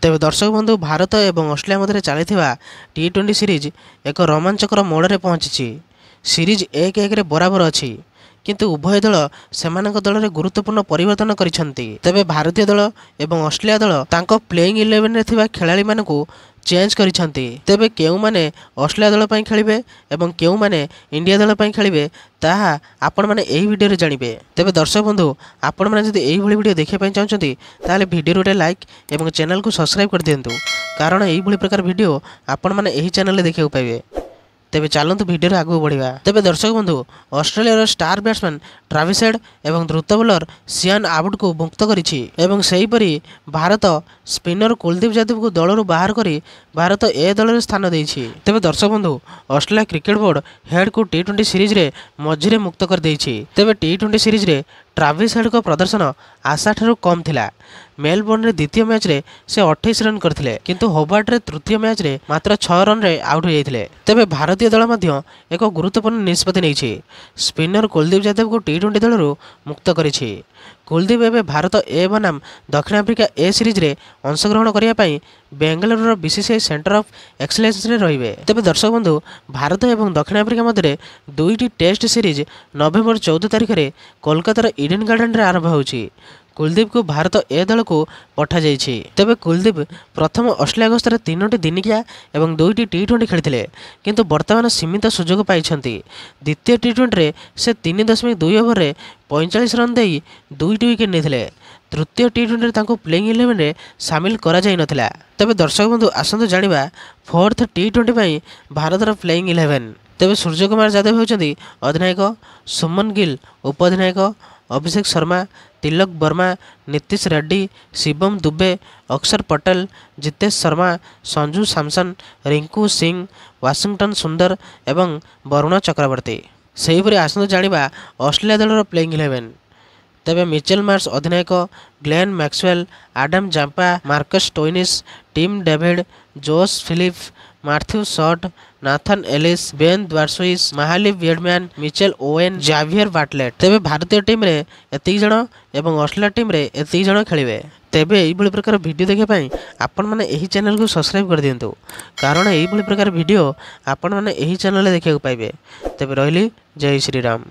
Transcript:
तेबे दर्शक बंधु भारत एवं ऑस्ट्रेलिया मध्य चली T20 सीरीज एक रोमांचकर मोड़ में पहुंची। सीरीज 1-1 बराबर अच्छी किंतु उभय दल सेमानक दल में गुरुत्वपूर्ण परिवर्तन करिसेंती। तेबे भारतीय दल एवं ऑस्ट्रेलिया दल तांको प्लेइंग 11 रे थिबा खेलाड़ी मानकु चेंज करिसेंती। तेबे केउ माने ऑस्ट्रेलिया दल पई खेलिबे एवं केउ माने इंडिया दल पई खेलिबे ताहा आपण माने एही वीडियो रे जानिबे। तेबे दर्शक बंधु आपण माने जदि एही भली वीडियो देखिया पई चाहउछंती ताले वीडियो रे लाइक एवं चैनल को सब्सक्राइब कर दियंतु, कारण एही भली प्रकार वीडियो आपण माने एही चैनल रे देखिया पाइबे। तेबे चलतु वीडियो आगू बढ़िया। तेबे दर्शक बंधु Australia star batsman Travis head एवं द्रुत बोलर सियान आबुड को मुक्त करिछि एवं सेहीपरि भारत स्पिनर कुलदीप यादव को दलरू बाहर करी भारत ए दल में स्थान देछि। तेबे दर्शक बंधु ऑस्ट्रेलिया क्रिकेट बोर्ड हेड को T20 सीरीज रे मझिरे मुक्त कर देछि। तेबे T20 सीरीज रे ट्रेविस हेड को प्रदर्शन आशा ठारू कम थिला। मेलबोर्न रे द्वितीय मैच रे से 28 रन करथिले किंतु होबार्ट रे तृतीय मैच रे मात्र 6 रन रे आउट हो जाइथिले। तेबे भारतीय दल मध्य एक गुरुत्वपूर्ण निष्पत्ति नेछि। स्पिनर कुलदीप यादव को T20 दलरू मुक्त करिछि। कुलदीप एवं भारत ए बनाम दक्षिण आफ्रिका ए सीरीज रे अंशग्रहण करिया पई Bengaluru BCCI centre of excellence रे रहिबे। तेबे दर्शक बंधु भारत एवं दक्षिण आफ्रिका मध्य दुईटी टेस्ट सीरीज नवेम्बर 14 तारिख रे कोलकाता ईडन गार्डन रे आरंभ होछि। कुलदीप को भारत ए दल को पठा जाइछि। तेबे कुलदीप प्रथम ऑस्ट्रेलिया गस्तर 3टी दिनिकिया एवं 2टी T20 खेलिथिले किंतु वर्तमान सीमित सुजोग पाइछंती। द्वितीय T20 रे से 3.2 ओवर रे 45 रन देई 2टी विकेट नेथिले। तृतीय T20 रे तांको प्लेइंग 11 रे शामिल करा जाई नथिला। तेबे दर्शक बंधु आसंतु जानिबा फोर्थ T20 पई भारतर प्लेइंग 11। तेबे सूर्यकुमार यादव होचंदी अधिनायक, सुमन गिल उपअधिनायक, अभिषेक शर्मा, तिलक वर्मा, नीतीश रेड्डी, शिवम दुबे, अक्षर पटेल, जितेश शर्मा, संजू सैमसन, रिंकू सिंह, वाशिंगटन सुंदर एवं वरुण चक्रवर्ती। सेहीपरि आसंतु जानिबा ऑस्ट्रेलिया दलर प्लेइंग 11। तेबे मिचेल मार्श अधिनायक, Glenn Maxwell, Adam Zampa, Marcus Stoinis, Tim David, Josh Philippe, Matthew Short, Nathan Ellis, Ben Dwarshuis, Mahli Beardman, Mitchell Owen, Xavier Bartlett. तेबे भारतीय टीम रे एति जण एवं ऑस्ट्रेलिया टीम रे एति जण खेलिबे। तेबे एही भली प्रकार वीडियो देखिया पई आपण माने एही चैनल को सब्सक्राइब कर दियंतु, कारण एही भली प्रकार वीडियो आपण माने एही चैनल रे देखिया पाइबे। तेबे रहली जय श्री राम।